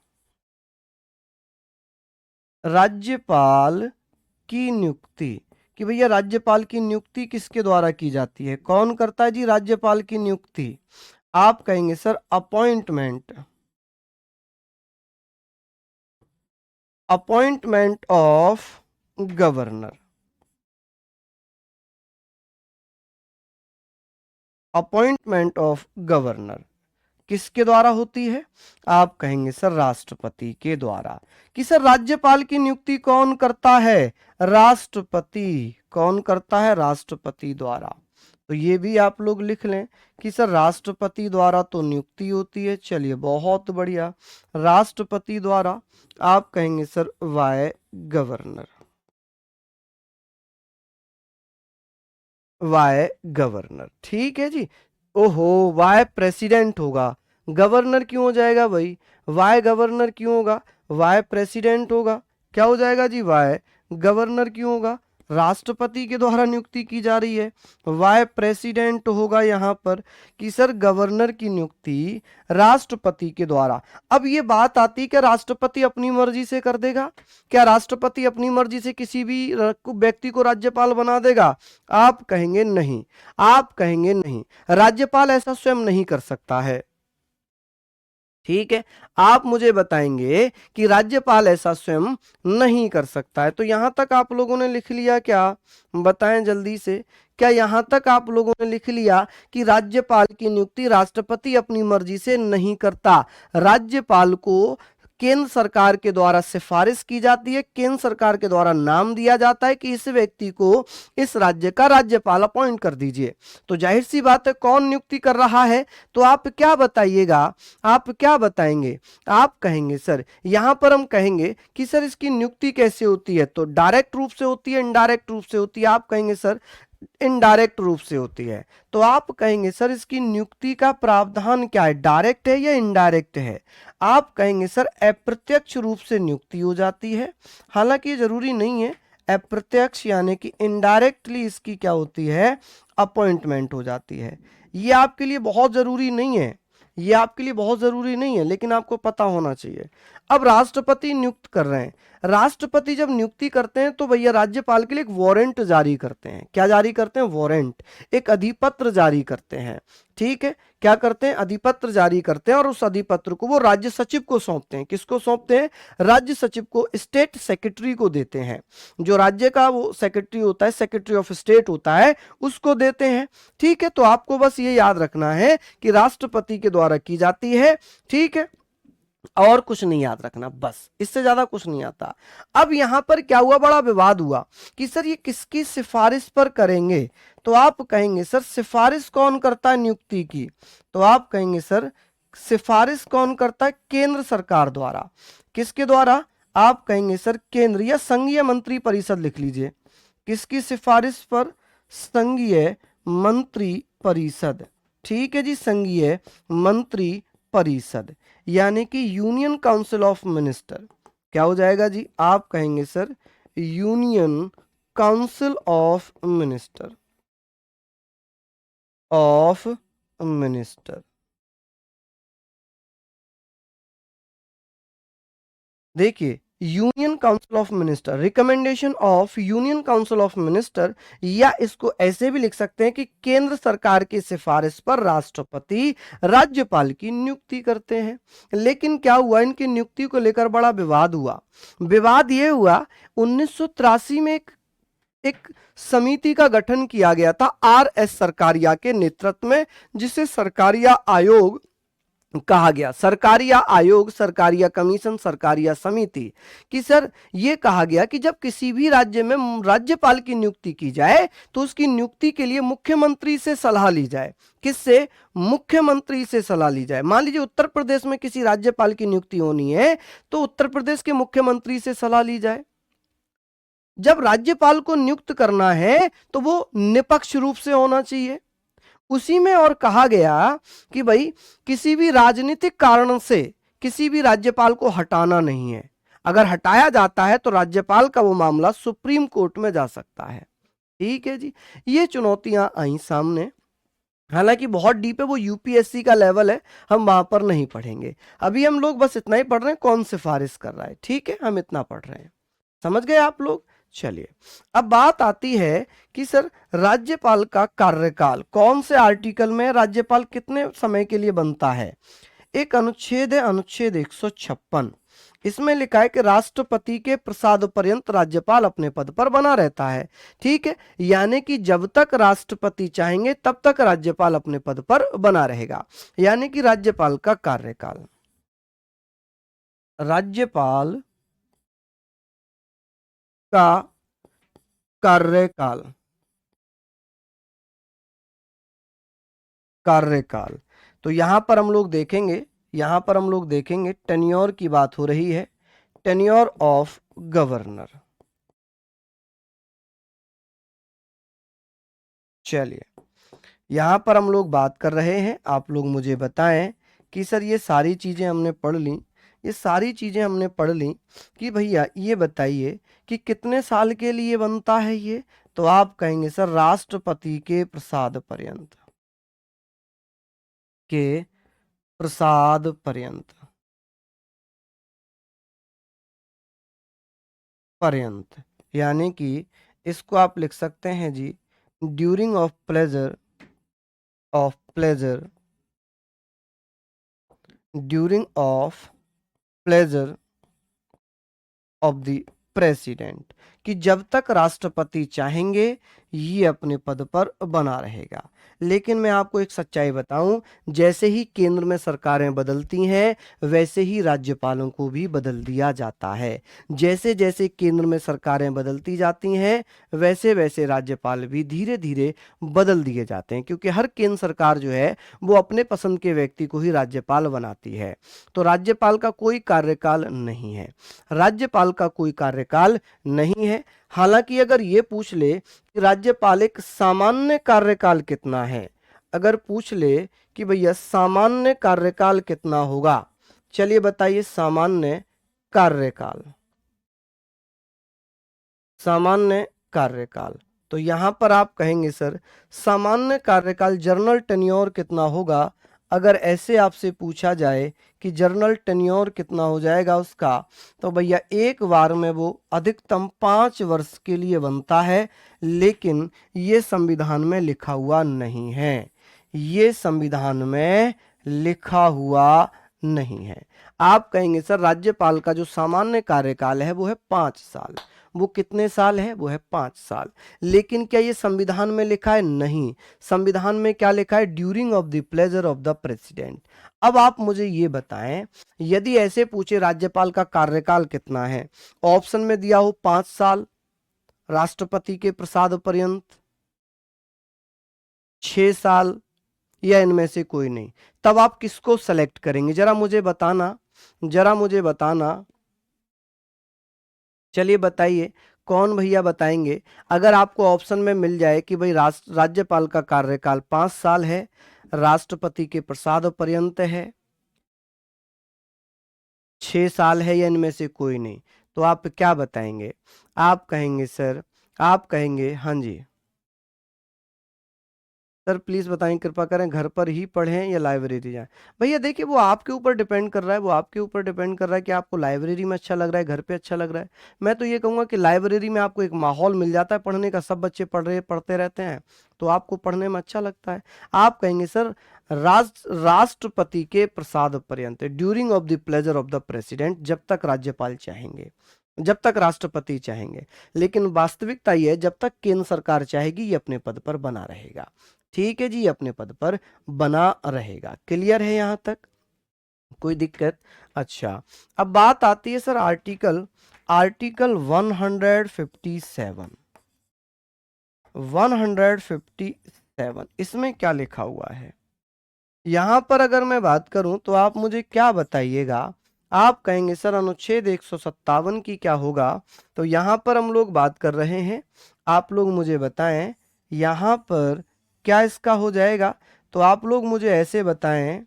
राज्यपाल की नियुक्ति, कि भैया राज्यपाल की नियुक्ति किसके द्वारा की जाती है, कौन करता है जी राज्यपाल की नियुक्ति। आप कहेंगे sir appointment, appointment of governor, appointment of governor किसके द्वारा होती है, आप कहेंगे सर राष्ट्रपति के द्वारा। कि सर राज्यपाल की नियुक्ति कौन करता है, राष्ट्रपति, कौन करता है, राष्ट्रपति द्वारा। तो ये भी आप लोग लिख लें कि सर राष्ट्रपति द्वारा तो नियुक्ति होती है। चलिए बहुत बढ़िया, राष्ट्रपति द्वारा आप कहेंगे सर वाय गवर्नर, वाय गवर्नर, ठीक है जी। ओहो, वाय प्रेसिडेंट होगा, गवर्नर क्यों हो जाएगा भाई, वाय गवर्नर क्यों होगा, वाय प्रेसिडेंट होगा, क्या हो जाएगा जी, वाय गवर्नर क्यों होगा, राष्ट्रपति के द्वारा नियुक्ति की जा रही है, वाय प्रेसिडेंट होगा यहाँ पर कि सर गवर्नर की नियुक्ति राष्ट्रपति के द्वारा। अब ये बात आती है कि राष्ट्रपति अपनी मर्जी से कर देगा, क्या राष्ट्रपति अपनी मर्जी से किसी भी व्यक्ति को राज्यपाल बना देगा, आप कहेंगे नहीं, आप कहेंगे नहीं, राज्यपाल ऐसा स्वयं नहीं कर सकता है, ठीक है। आप मुझे बताएंगे कि राज्यपाल ऐसा स्वयं नहीं कर सकता है। तो यहां तक आप लोगों ने लिख लिया क्या, बताएं जल्दी से, क्या यहां तक आप लोगों ने लिख लिया कि राज्यपाल की नियुक्ति राष्ट्रपति अपनी मर्जी से नहीं करता, राज्यपाल को केंद्र सरकार के द्वारा सिफारिश की जाती है, केंद्र सरकार के द्वारा नाम दिया जाता है कि इस व्यक्ति को इस राज्य का राज्यपाल अपॉइंट कर दीजिए। तो जाहिर सी बात है कौन नियुक्ति कर रहा है, तो आप क्या बताइएगा, आप क्या बताएंगे, आप कहेंगे सर यहां पर हम कहेंगे कि सर इसकी नियुक्ति कैसे होती है, तो डायरेक्ट रूप से होती है, इनडायरेक्ट रूप से होती है, आप कहेंगे सर इनडायरेक्ट रूप से होती है। तो आप कहेंगे सर इसकी नियुक्ति का प्रावधान क्या है, डायरेक्ट है या इनडायरेक्ट है, आप कहेंगे सर अप्रत्यक्ष रूप से नियुक्ति हो जाती है। हालांकि ये जरूरी नहीं है, अप्रत्यक्ष यानी कि इनडायरेक्टली इसकी क्या होती है, अपॉइंटमेंट हो जाती है। ये आपके लिए बहुत जरूरी नहीं है, ये आपके लिए बहुत जरूरी नहीं है, लेकिन आपको पता होना चाहिए। अब राष्ट्रपति नियुक्त कर रहे हैं, राष्ट्रपति जब नियुक्ति करते हैं तो भैया राज्यपाल के लिए एक वारंट जारी करते हैं, क्या जारी करते हैं, वारंट, एक अधिपत्र जारी करते हैं, ठीक है। क्या करते हैं, अधिपत्र जारी करते हैं और उस अधिपत्र को वो राज्य सचिव को सौंपते हैं, किसको सौंपते हैं, राज्य सचिव को, स्टेट सेक्रेटरी को देते हैं, जो राज्य का वो सेक्रेटरी होता है, सेक्रेटरी ऑफ स्टेट होता है, उसको देते हैं, ठीक है। तो आपको बस ये याद रखना है कि राष्ट्रपति के द्वारा की जाती है, ठीक है, और कुछ नहीं याद रखना, बस इससे ज्यादा कुछ नहीं आता। अब यहां पर क्या हुआ, बड़ा विवाद हुआ कि सर ये किसकी सिफारिश पर करेंगे, तो आप कहेंगे सर सिफारिश कौन करता है नियुक्ति की, तो आप कहेंगे सर सिफारिश कौन करता है, केंद्र सरकार द्वारा, किसके द्वारा, आप कहेंगे सर केंद्र या संघीय मंत्री परिषद लिख लीजिए, किसकी सिफारिश पर, संघीय मंत्री परिषद, ठीक है जी, संघीय मंत्री परिषद यानी कि यूनियन काउंसिल ऑफ मिनिस्टर, क्या हो जाएगा जी, आप कहेंगे sir union council of minister, of minister. देखिए union council of minister, recommendation of union council of minister, या इसको ऐसे भी लिख सकते हैं कि केंद्र सरकार की सिफारिश पर राष्ट्रपति राज्यपाल की नियुक्ति करते हैं। लेकिन क्या हुआ, इनकी नियुक्ति को लेकर बड़ा विवाद हुआ। विवाद यह हुआ 1983 में एक समिति का गठन किया गया था RS सरकारिया के नेतृत्व में, जिसे सरकारिया आयोग कहा गया, सरकारिया आयोग, सरकारिया कमीशन, सरकारिया समिति, कि सर ये कहा गया कि जब किसी भी राज्य में राज्यपाल की नियुक्ति की जाए तो उसकी नियुक्ति के लिए मुख्यमंत्री से सलाह ली जाए, किससे, मुख्यमंत्री से सलाह ली जाए। मान लीजिए उत्तर प्रदेश में किसी राज्यपाल की नियुक्ति होनी है तो उत्तर प्रदेश के मुख्यमंत्री से सलाह ली जाए। जब राज्यपाल को नियुक्त करना है तो वो निष्पक्ष रूप से होना चाहिए। उसी में और कहा गया कि भाई किसी भी राजनीतिक कारण से किसी भी राज्यपाल को हटाना नहीं है, अगर हटाया जाता है तो राज्यपाल का वो मामला सुप्रीम कोर्ट में जा सकता है, ठीक है जी। ये चुनौतियां आई सामने, हालांकि बहुत डीप है, वो यूपीएससी का लेवल है, हम वहां पर नहीं पढ़ेंगे। अभी हम लोग बस इतना ही पढ़ रहे हैं कौन सिफारिश कर रहा है, ठीक है, हम इतना पढ़ रहे हैं, समझ गए आप लोग। चलिए अब बात आती है कि सर राज्यपाल का कार्यकाल कौन से आर्टिकल में, राज्यपाल कितने समय के लिए बनता है। एक अनुच्छेद है, अनुच्छेद 156, इसमें लिखा है कि राष्ट्रपति के प्रसाद पर्यंत राज्यपाल अपने पद पर बना रहता है, ठीक है, यानी कि जब तक राष्ट्रपति चाहेंगे तब तक राज्यपाल अपने पद पर बना रहेगा, यानी कि राज्यपाल का कार्यकाल, राज्यपाल का कार्यकाल कार्यकाल। तो यहां पर हम लोग देखेंगे, यहां पर हम लोग देखेंगे टेन्योर की बात हो रही है, टेन्योर ऑफ गवर्नर। चलिए, यहां पर हम लोग बात कर रहे हैं, आप लोग मुझे बताएं कि सर ये सारी चीजें हमने पढ़ ली, ये सारी चीजें हमने पढ़ ली कि भैया ये बताइए कि कितने साल के लिए बनता है ये। तो आप कहेंगे सर राष्ट्रपति के प्रसाद पर्यंत, के प्रसाद पर्यंत, पर्यंत यानी कि इसको आप लिख सकते हैं जी during of pleasure, of pleasure, during of pleasure of the president, कि जब तक राष्ट्रपति चाहेंगे ये अपने पद पर बना रहेगा। लेकिन मैं आपको एक सच्चाई बताऊं, जैसे ही केंद्र में सरकारें बदलती हैं वैसे ही राज्यपालों को भी बदल दिया जाता है। जैसे जैसे केंद्र में सरकारें बदलती जाती हैं वैसे वैसे राज्यपाल भी धीरे धीरे बदल दिए जाते हैं, क्योंकि हर केंद्र सरकार जो है वो अपने पसंद के व्यक्ति को ही राज्यपाल बनाती है। तो राज्यपाल का कोई कार्यकाल नहीं है, राज्यपाल का कोई कार्यकाल नहीं है। हालांकि अगर ये पूछ ले कि राज्यपाल एक सामान्य कार्यकाल कितना है, अगर पूछ ले कि भैया सामान्य कार्यकाल कितना होगा, चलिए बताइए सामान्य कार्यकाल, सामान्य कार्यकाल। तो यहां पर आप कहेंगे सर सामान्य कार्यकाल जर्नल टेन्योर कितना होगा। अगर ऐसे आपसे पूछा जाए कि जर्नल टेन्योर कितना हो जाएगा उसका, तो भैया एक बार में वो अधिकतम 5 वर्ष के लिए बनता है, लेकिन ये संविधान में लिखा हुआ नहीं है, ये संविधान में लिखा हुआ नहीं है। आप कहेंगे सर राज्यपाल का जो सामान्य कार्यकाल है वो है 5 साल, वो कितने साल है, वो है 5 साल। लेकिन क्या ये संविधान में लिखा है? नहीं, संविधान में क्या लिखा है? During of the pleasure of the president. अब आप मुझे ये बताएं, यदि ऐसे पूछे राज्यपाल का कार्यकाल कितना है, ऑप्शन में दिया हो 5 साल, राष्ट्रपति के प्रसाद पर्यंत, 6 साल, या इनमें से कोई नहीं, तब आप किसको सेलेक्ट करेंगे? जरा मुझे बताना, जरा मुझे बताना। चलिए बताइए, कौन भैया बताएंगे? अगर आपको ऑप्शन में मिल जाए कि भाई राज्यपाल का कार्यकाल 5 साल है, राष्ट्रपति के प्रसाद पर्यंत है, 6 साल है, या इनमें से कोई नहीं, तो आप क्या बताएंगे? आप कहेंगे सर, आप कहेंगे हाँ जी सर प्लीज़ बताएं, कृपा करें घर पर ही पढ़ें या लाइब्रेरी जाएं। भैया देखिए वो आपके ऊपर डिपेंड कर रहा है, वो आपके ऊपर डिपेंड कर रहा है कि आपको लाइब्रेरी में अच्छा लग रहा है, घर पे अच्छा लग रहा है। मैं तो ये कहूँगा कि लाइब्रेरी में आपको एक माहौल मिल जाता है पढ़ने का, सब बच्चे पढ़ते रहते हैं, तो आपको पढ़ने में अच्छा लगता है। आप कहेंगे सर राष्ट्रपति के प्रसाद पर्यंत, during of the pleasure of the president, जब तक राज्यपाल चाहेंगे, जब तक राष्ट्रपति चाहेंगे। लेकिन वास्तविकता यह है जब तक केंद्र सरकार चाहेगी ये अपने पद पर बना रहेगा। ठीक है जी, अपने पद पर बना रहेगा। क्लियर है यहां तक? कोई दिक्कत? अच्छा, अब बात आती है सर आर्टिकल, आर्टिकल 157, 157 इसमें क्या लिखा हुआ है? यहां पर अगर मैं बात करूं तो आप मुझे क्या बताइएगा? आप कहेंगे सर अनुच्छेद 157 की क्या होगा? तो यहां पर हम लोग बात कर रहे हैं, आप लोग मुझे बताएं यहां पर क्या इसका हो जाएगा? तो आप लोग मुझे ऐसे बताएं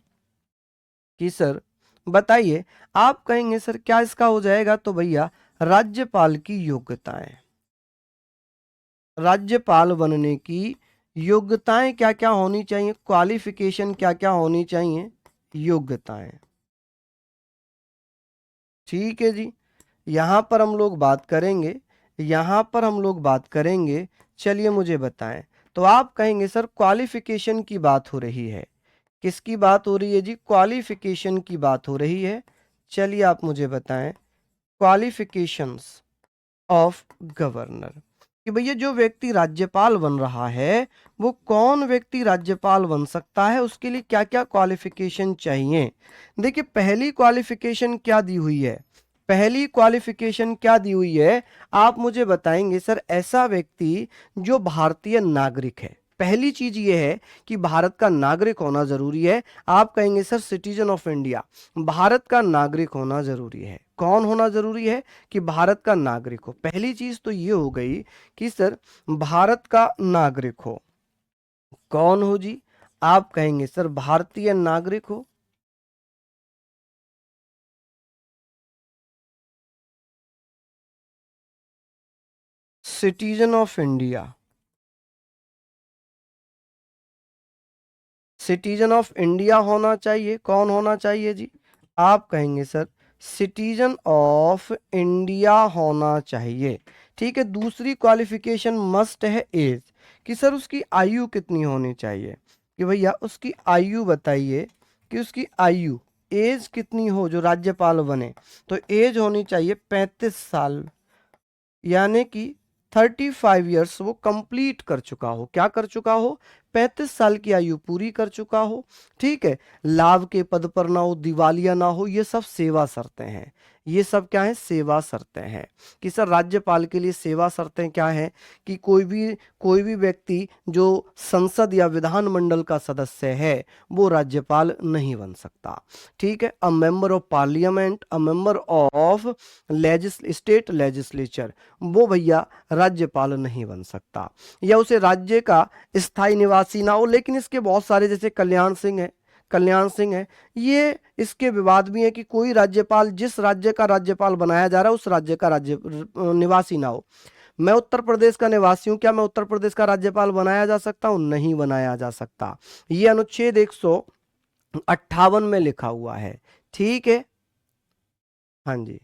कि सर बताइए, आप कहेंगे सर क्या इसका हो जाएगा? तो भैया राज्यपाल की योग्यताएं, राज्यपाल बनने की योग्यताएं क्या क्या होनी चाहिए, क्वालिफिकेशन क्या क्या होनी चाहिए, योग्यताएं। ठीक है जी, यहां पर हम लोग बात करेंगे, यहां पर हम लोग बात करेंगे। चलिए मुझे बताएं, तो आप कहेंगे सर क्वालिफिकेशन की बात हो रही है, किसकी बात हो रही है जी? क्वालिफिकेशन की बात हो रही है। चलिए आप मुझे बताएं क्वालिफिकेशंस ऑफ गवर्नर, कि भैया जो व्यक्ति राज्यपाल बन रहा है वो कौन व्यक्ति राज्यपाल बन सकता है, उसके लिए क्या क्या क्वालिफिकेशन चाहिए। देखिए पहली क्वालिफिकेशन क्या दी हुई है, पहली क्वालिफिकेशन क्या दी हुई है, आप मुझे बताएंगे सर? ऐसा व्यक्ति जो भारतीय नागरिक है, पहली चीज ये है कि भारत का नागरिक होना जरूरी है। आप कहेंगे sir citizen of India, Bharat का नागरिक होना जरूरी है। कौन होना जरूरी है? कि भारत का नागरिक हो। पहली चीज तो ये हो गई कि सर भारत का नागरिक हो। कौन हो जी? आप कहेंगे सर भारतीय नागरिक हो। Citizen of India, citizen of India होना चाहिए। कौन होना चाहिए जी? आप कहेंगे सर सिटीजन ऑफ इंडिया होना चाहिए। ठीक है। दूसरी क्वालिफिकेशन मस्ट है एज, कि सर उसकी आयु कितनी होनी चाहिए, कि भैया उसकी आयु बताइए, कि उसकी आयु एज कितनी हो जो राज्यपाल बने। तो एज होनी चाहिए 35 साल, यानी कि 35 ईयर्स वो कंप्लीट कर चुका हो। क्या कर चुका हो? 35 साल की आयु पूरी कर चुका हो। ठीक है। लाभ के पद पर ना हो, दिवालिया ना हो, ये सब सेवा शर्तें हैं। ये सब क्या है? सेवा शर्तें हैं। कि सर राज्यपाल के लिए सेवा शर्तें क्या है? कि कोई भी व्यक्ति जो संसद या विधानमंडल का सदस्य है वो राज्यपाल नहीं बन सकता। ठीक है। A member of parliament, a member of state legislature, वो भैया राज्यपाल नहीं बन सकता। या उसे राज्य का स्थायी निवासी ना हो। लेकिन इसके बहुत सारे, जैसे कल्याण सिंह है, ये इसके विवाद भी है कि कोई राज्यपाल जिस राज्य का राज्यपाल बनाया जा रहा है उस राज्य का राज्य निवासी ना हो। मैं उत्तर प्रदेश का निवासी हूं, क्या मैं उत्तर प्रदेश का राज्यपाल बनाया जा सकता हूं? नहीं बनाया जा सकता। ये अनुच्छेद 158 में लिखा हुआ है। ठीक है। हाँ जी।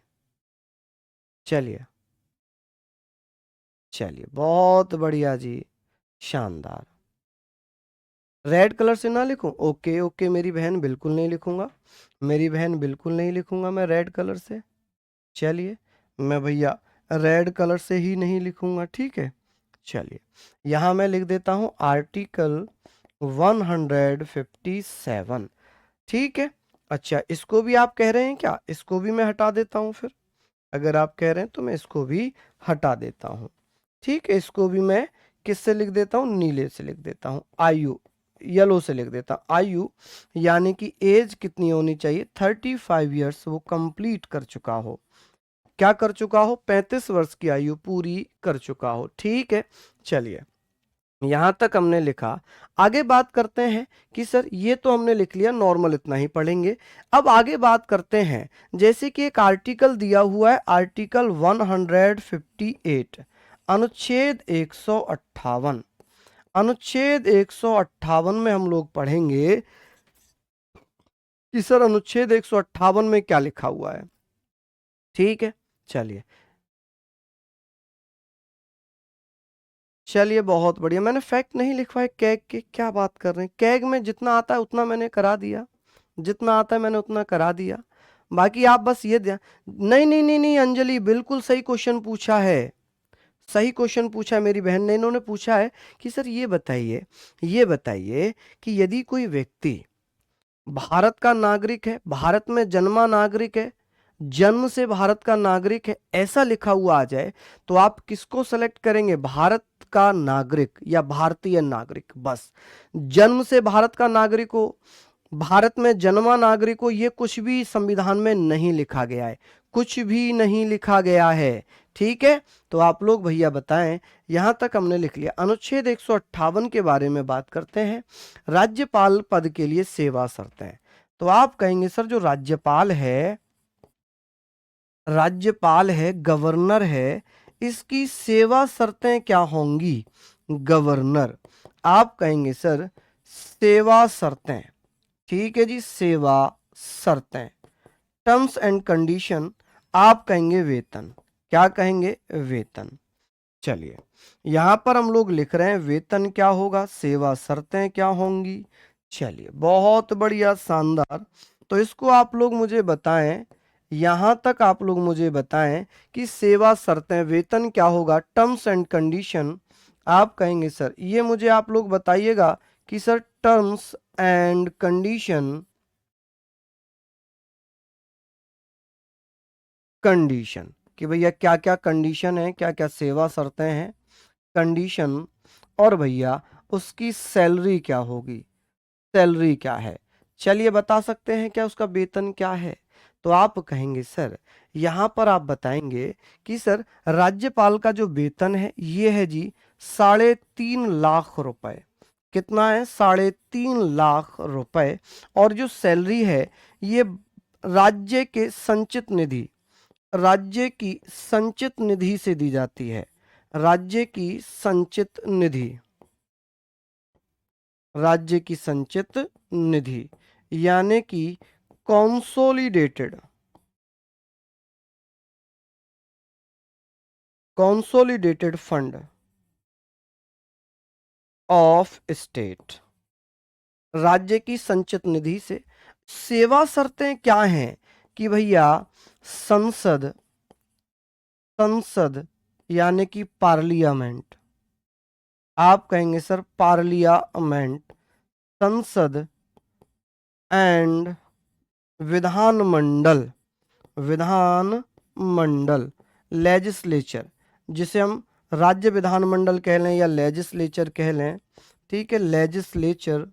चलिए, चलिए बहुत बढ़िया जी, शानदार। रेड कलर से ना लिखूं? ओके ओके मेरी बहन, बिल्कुल नहीं लिखूंगा। मेरी बहन बिल्कुल नहीं लिखूंगा मैं रेड कलर से। चलिए, मैं भैया रेड कलर से ही नहीं लिखूंगा। ठीक है। चलिए, यहां मैं लिख देता हूं आर्टिकल 157। ठीक है। अच्छा, इसको भी आप कह रहे हैं क्या? इसको भी मैं हटा देता हूं फिर। अगर आप कह रहे हैं तो मैं इसको भी हटा देता हूं। ठीक है। इसको भी मैं किससे लिख देता हूँ? नीले से लिख देता हूँ। आयु, येलो से लिख देता हूँ। आयु यानी कि एज कितनी होनी चाहिए? 35 ईयर्स वो कंप्लीट कर चुका हो। क्या कर चुका हो? 35 वर्ष की आयु पूरी कर चुका हो। ठीक है। चलिए, यहां तक हमने लिखा। आगे बात करते हैं कि सर ये तो हमने लिख लिया, नॉर्मल इतना ही पढ़ेंगे। अब आगे बात करते हैं, जैसे कि एक आर्टिकल दिया हुआ है, आर्टिकल 158, अनुच्छेद 158। अनुच्छेद 158 में हम लोग पढ़ेंगे कि सर अनुच्छेद 158 में क्या लिखा हुआ है। ठीक है। चलिए, चलिए बहुत बढ़िया। मैंने फैक्ट नहीं लिखवाए कैग के, क्या बात कर रहे हैं? कैग में जितना आता है उतना मैंने करा दिया, जितना आता है मैंने उतना करा दिया। बाकी आप बस ये ध्यान। नहीं नहीं नहीं नहीं अंजलि, बिल्कुल सही क्वेश्चन पूछा है। सही क्वेश्चन पूछा है मेरी बहन ने। इन्होंने पूछा है कि सर ये बताइए कि यदि कोई व्यक्ति भारत का नागरिक है, भारत में जन्मा नागरिक है, जन्म से भारत का नागरिक है, ऐसा लिखा हुआ आ जाए, तो आप किसको सेलेक्ट करेंगे? भारत का नागरिक या भारतीय नागरिक? बस। जन्म से भारत का नागरिक हो, भारत में जन्मा नागरिक हो, ये कुछ भी संविधान में नहीं लिखा गया है। कुछ भी नहीं लिखा गया है। ठीक है। तो आप लोग भैया बताएं। यहां तक हमने लिख लिया। अनुच्छेद 158 के बारे में बात करते हैं। राज्यपाल पद के लिए सेवा शर्तें। तो आप कहेंगे सर जो राज्यपाल है, गवर्नर है, इसकी सेवा शर्तें क्या होंगी? गवर्नर, आप कहेंगे सर सेवा शर्तें। ठीक है जी, सेवा शर्तें। टर्म्स एंड कंडीशन, आप कहेंगे वेतन। क्या कहेंगे? वेतन। चलिए, यहां पर हम लोग लिख रहे हैं वेतन क्या होगा, सेवा शर्तें क्या होंगी। चलिए, बहुत बढ़िया, शानदार। तो इसको आप लोग मुझे बताएं, यहां तक आप लोग मुझे बताएं कि सेवा शर्तें, वेतन क्या होगा, टर्म्स एंड कंडीशन। आप कहेंगे सर ये मुझे आप लोग बताइएगा कि sir terms and condition, condition कि भैया क्या क्या कंडीशन है, क्या क्या सेवा शर्तें हैं, कंडीशन। और भैया उसकी सैलरी क्या होगी, सैलरी क्या है। चलिए बता सकते हैं क्या उसका वेतन क्या है। तो आप कहेंगे सर, यहाँ पर आप बताएंगे कि सर राज्यपाल का जो वेतन है ये है जी 3.5 लाख रुपए। कितना है, 3.5 लाख रुपए। और जो सैलरी है ये राज्य के संचित निधि, राज्य की संचित निधि से दी जाती है। राज्य की संचित निधि, राज्य की संचित निधि यानी कि consolidated, consolidated fund of state, राज्य की संचित निधि से। सेवा शर्तें क्या हैं कि भैया संसद, संसद यानी कि पार्लियामेंट, आप कहेंगे सर पार्लियामेंट, संसद एंड विधानमंडल, विधानमंडल लेजिस्लेचर, जिसे हम राज्य विधानमंडल कह लें या लेजिस्लेचर कह लें, ठीक है, लेजिस्लेचर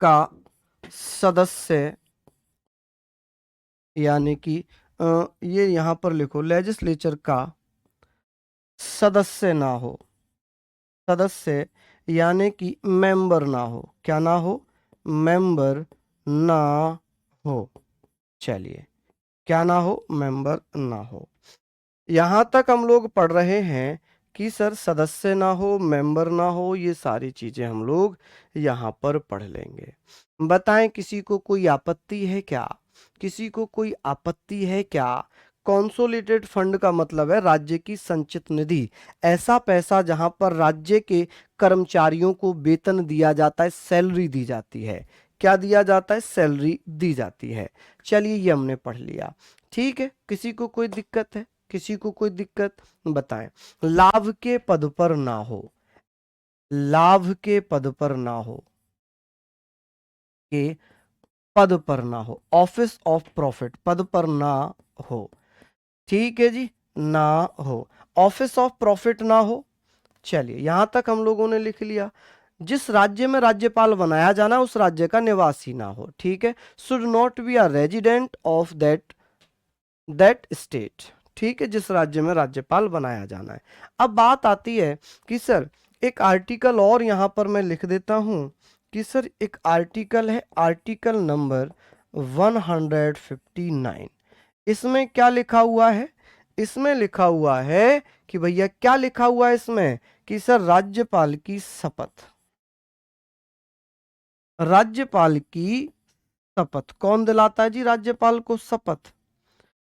का सदस्य यानी कि ये यहां पर लिखो लेजिस्लेचर का सदस्य ना हो, सदस्य यानी कि मेंबर ना हो, क्या ना हो, मेंबर ना हो। चलिए, क्या ना हो, मेंबर ना हो। यहां तक हम लोग पढ़ रहे हैं कि सर सदस्य ना हो, मेंबर ना हो, ये सारी चीजें हम लोग यहां पर पढ़ लेंगे। बताएं किसी को कोई आपत्ति है क्या, किसी को कोई आपत्ति है क्या। कॉन्सोलिडेटेड फंड का मतलब है राज्य की संचित निधि, ऐसा पैसा जहां पर राज्य के कर्मचारियों को वेतन दिया जाता है, सैलरी दी जाती है। क्या दिया जाता है, सैलरी दी जाती है। चलिए ये हमने पढ़ लिया, ठीक है। किसी को कोई दिक्कत है, किसी को कोई दिक्कत, बताएं। लाभ के पद पर ना हो, लाभ के पद पर ना हो, के पद पर ना हो, ऑफिस ऑफ प्रॉफिट पद पर ना हो, ठीक है जी, ना हो, ऑफिस ऑफ प्रॉफिट ना हो। चलिए यहां तक हम लोगों ने लिख लिया। जिस राज्य में राज्यपाल बनाया जाना उस राज्य का निवासी ना हो, ठीक है। Should not be a resident of that that state, ठीक है, जिस राज्य में राज्यपाल बनाया जाना है। अब बात आती है कि सर एक आर्टिकल और यहां पर मैं लिख देता हूं कि सर एक आर्टिकल है, आर्टिकल नंबर 159। इसमें क्या लिखा हुआ है, इसमें लिखा हुआ है कि भैया क्या लिखा हुआ है इसमें कि सर राज्यपाल की शपथ, राज्यपाल की शपथ कौन दिलाता है जी राज्यपाल को शपथ।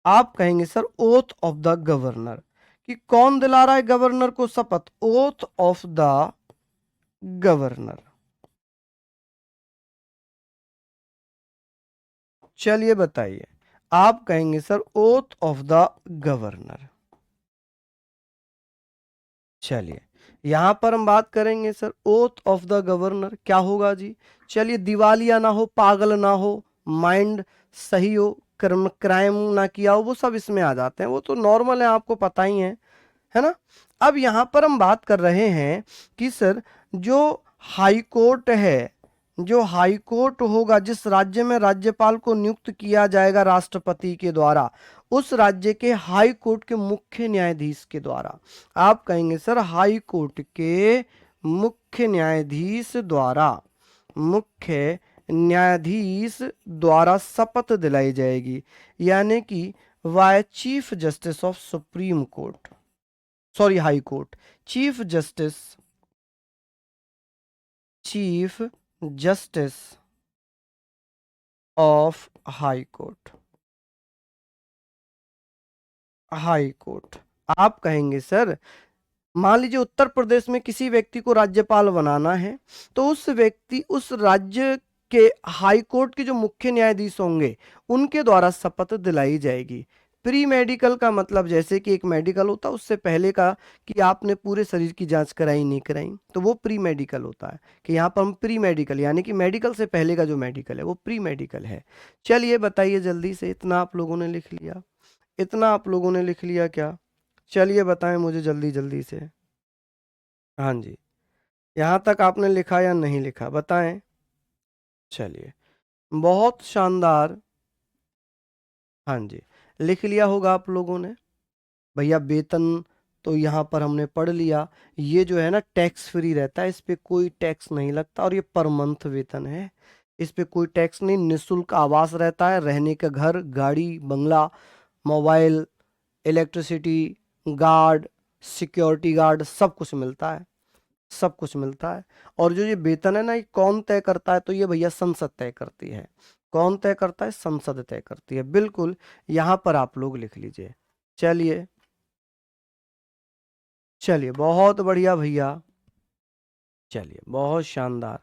आप कहेंगे sir oath of the governor, कि कौन दिला रहा है गवर्नर को शपथ, ओथ ऑफ द गवर्नर। चलिए बताइए, आप कहेंगे sir oath of the governor. चलिए यहां पर हम बात करेंगे sir oath of the governor क्या होगा जी। चलिए दिवालिया ना हो, पागल ना हो, माइंड सही हो, क्राइम ना किया हो, वो सब इसमें आ जाते हैं, वो तो नॉर्मल है, आपको पता ही है ना। अब यहां पर हम बात कर रहे हैं कि सर जो हाई कोर्ट है, जो हाई कोर्ट होगा, जिस राज्य में राज्यपाल को नियुक्त किया जाएगा राष्ट्रपति के द्वारा, उस राज्य के हाई कोर्ट के मुख्य न्यायाधीश के द्वारा, आप कहेंगे सर हाई कोर्ट के मुख्य न्यायाधीश द्वारा, मुख्य न्यायाधीश द्वारा शपथ दिलाई जाएगी, यानी कि by chief justice of supreme court, sorry high court, chief justice, chief justice of high court, high court. आप कहेंगे सर मान लीजिए उत्तर प्रदेश में किसी व्यक्ति को राज्यपाल बनाना है, तो उस व्यक्ति, उस राज्य के हाई कोर्ट के जो मुख्य न्यायाधीश होंगे उनके द्वारा शपथ दिलाई जाएगी। प्री मेडिकल का मतलब जैसे कि एक मेडिकल होता है उससे पहले का, कि आपने पूरे शरीर की जांच कराई नहीं कराई, तो वो प्री मेडिकल होता है। कि यहाँ पर हम प्री मेडिकल यानी कि मेडिकल से पहले का जो मेडिकल है वो प्री मेडिकल है। चलिए बताइए जल्दी से, इतना आप लोगों ने लिख लिया, इतना आप लोगों ने लिख लिया क्या। चलिए बताएं मुझे जल्दी जल्दी से। हाँ जी, यहाँ तक आपने लिखा या नहीं लिखा बताएं। चलिए, बहुत शानदार। हाँ जी, लिख लिया होगा आप लोगों ने। भैया वेतन तो यहाँ पर हमने पढ़ लिया। ये जो है ना टैक्स फ्री रहता है, इस पे कोई टैक्स नहीं लगता, और ये पर मंथ वेतन है, इस पे कोई टैक्स नहीं। निःशुल्क आवास रहता है, रहने का घर, गाड़ी, बंगला, mobile, electricity, guard, security guard, सब कुछ मिलता है, सब कुछ मिलता है। और जो ये वेतन है ना, ये कौन तय करता है? तो ये भैया संसद तय करती है। कौन तय करता है? संसद तय करती है, बिल्कुल। यहाँ पर आप लोग लिख लीजिए। चलिए, चलिए, बहुत बढ़िया भैया। चलिए, बहुत शानदार।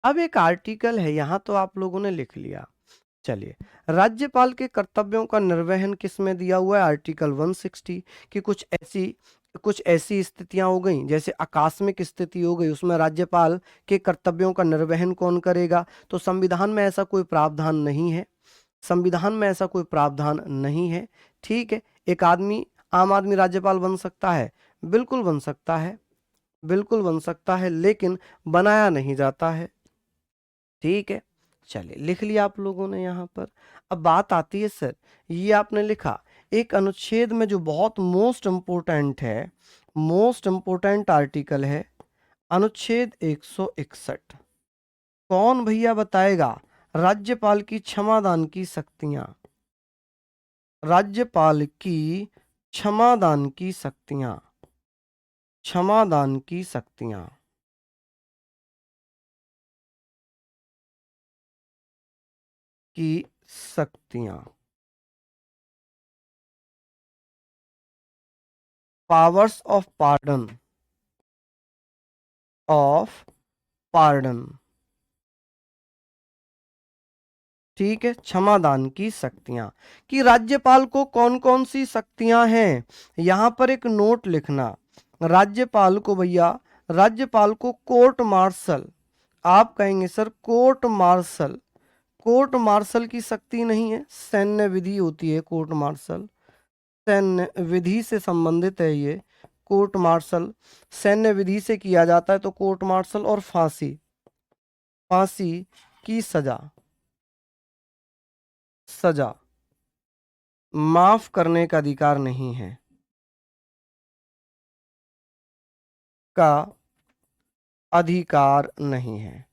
अब एक आर्टिकल है, यहाँ तो आप लोगों ने लिख लिया। चलिए, राज्यपाल के कर्तव्यों का निर्वहन किसमें दिया हुआ है? आर्टिकल 160 की कुछ ऐसी स्थितियां हो गई, जैसे आकस्मिक स्थिति हो गई, उसमें राज्यपाल के कर्तव्यों का निर्वहन कौन करेगा? तो संविधान में ऐसा कोई प्रावधान नहीं है, संविधान में ऐसा कोई प्रावधान नहीं है। ठीक है, एक आदमी, आम आदमी राज्यपाल बन सकता है, बिल्कुल बन सकता है, बिल्कुल बन सकता है, लेकिन बनाया नहीं जाता है। ठीक है, चलिए, लिख लिया आप लोगों ने यहाँ पर। अब बात आती है सर, ये आपने लिखा एक अनुच्छेद में जो बहुत मोस्ट इम्पोर्टेंट है, मोस्ट इम्पोर्टेंट आर्टिकल है, अनुच्छेद 161। कौन भैया बताएगा? राज्यपाल की क्षमादान की शक्तियां, राज्यपाल की क्षमादान की शक्तियां, क्षमादान की शक्तियां, की शक्तियां, powers of pardon, of pardon. ठीक है, क्षमादान की शक्तियां, कि राज्यपाल को कौन कौन सी शक्तियां हैं, यहां पर एक नोट लिखना। राज्यपाल को भैया, राज्यपाल को कोर्ट मार्शल, आप कहेंगे sir court martial, court martial की शक्ति नहीं है, सैन्य विधि होती है कोर्ट मार्शल, सैन्य विधि से संबंधित है ये। कोर्ट मार्शल सैन्य विधि से किया जाता है, तो कोर्ट मार्शल। और फांसी, फांसी की सजा, सजा माफ करने का अधिकार नहीं है, का अधिकार नहीं है,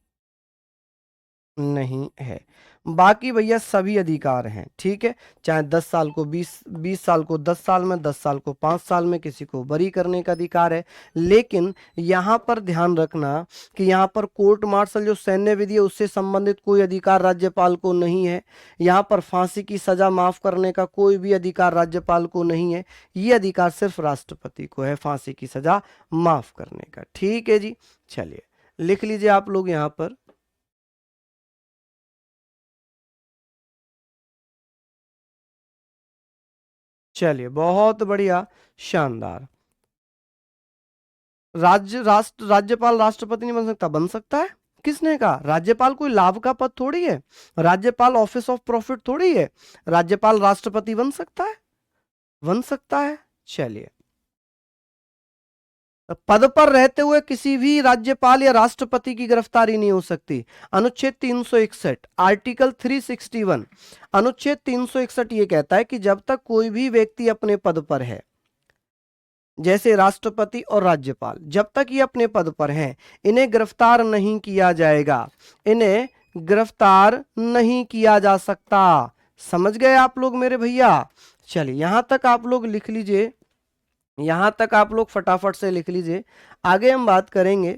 नहीं है। बाकी भैया सभी अधिकार हैं। ठीक है, चाहे 10 साल को 20 साल को 10 साल में, 10 साल को 5 साल में किसी को बरी करने का अधिकार है। लेकिन यहाँ पर ध्यान रखना कि यहाँ पर कोर्ट मार्शल जो सैन्य विधि है उससे संबंधित कोई अधिकार राज्यपाल को नहीं है। यहाँ पर फांसी की सजा माफ करने का कोई भी अधिकार राज्यपाल को नहीं है। ये अधिकार सिर्फ राष्ट्रपति को है, फांसी की सजा माफ करने का। ठीक है जी, चलिए, लिख लीजिए आप लोग यहाँ पर। चलिए, बहुत बढ़िया, शानदार। राज्यपाल राष्ट्रपति नहीं बन सकता? बन सकता है। किसने कहा? राज्यपाल कोई लाभ का पद थोड़ी है, राज्यपाल ऑफिस ऑफ प्रॉफिट थोड़ी है। राज्यपाल राष्ट्रपति बन सकता है, बन सकता है। चलिए, पद पर रहते हुए किसी भी राज्यपाल या राष्ट्रपति की गिरफ्तारी नहीं हो सकती। अनुच्छेद 361, आर्टिकल 361, अनुच्छेद 361 ये कहता है कि जब तक कोई भी व्यक्ति अपने पद पर है, जैसे राष्ट्रपति और राज्यपाल, जब तक ये अपने पद पर हैं, इन्हें गिरफ्तार नहीं किया जाएगा, इन्हें गिरफ्तार नहीं किया जा सकता। समझ गए आप लोग मेरे भैया? चलिए, यहां तक आप लोग लिख लीजिए, यहां तक आप लोग फटाफट से लिख लीजिए। आगे हम बात करेंगे,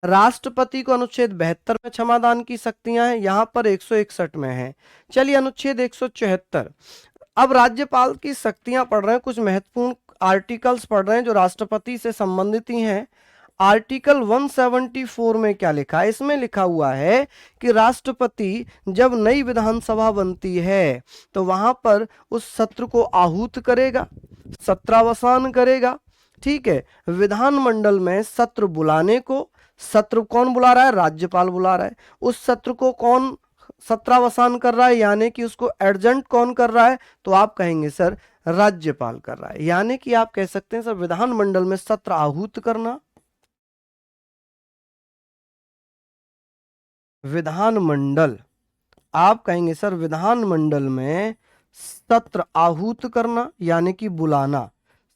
राष्ट्रपति को अनुच्छेद 72 में क्षमादान की शक्तियां हैं, यहां पर 161 में है। चलिए, अनुच्छेद 174। अब राज्यपाल की शक्तियां पढ़ रहे हैं, कुछ महत्वपूर्ण आर्टिकल्स पढ़ रहे हैं जो राष्ट्रपति से संबंधित ही हैं। आर्टिकल 174 में क्या लिखा है? इसमें लिखा हुआ है कि राष्ट्रपति जब नई विधानसभा बनती है तो वहां पर उस सत्र को आहूत करेगा, सत्रावसान करेगा। ठीक है, विधानमंडल में सत्र बुलाने को, सत्र कौन बुला रहा है? राज्यपाल बुला रहा है। उस सत्र को कौन सत्रावसान कर रहा है, यानी कि उसको एडजंट कौन कर रहा है? तो आप कहेंगे सर राज्यपाल कर रहा है। यानी कि आप कह सकते हैं सर विधानमंडल में सत्र आहूत करना, विधानमंडल, आप कहेंगे सर विधानमंडल में सत्र आहूत करना यानी कि बुलाना।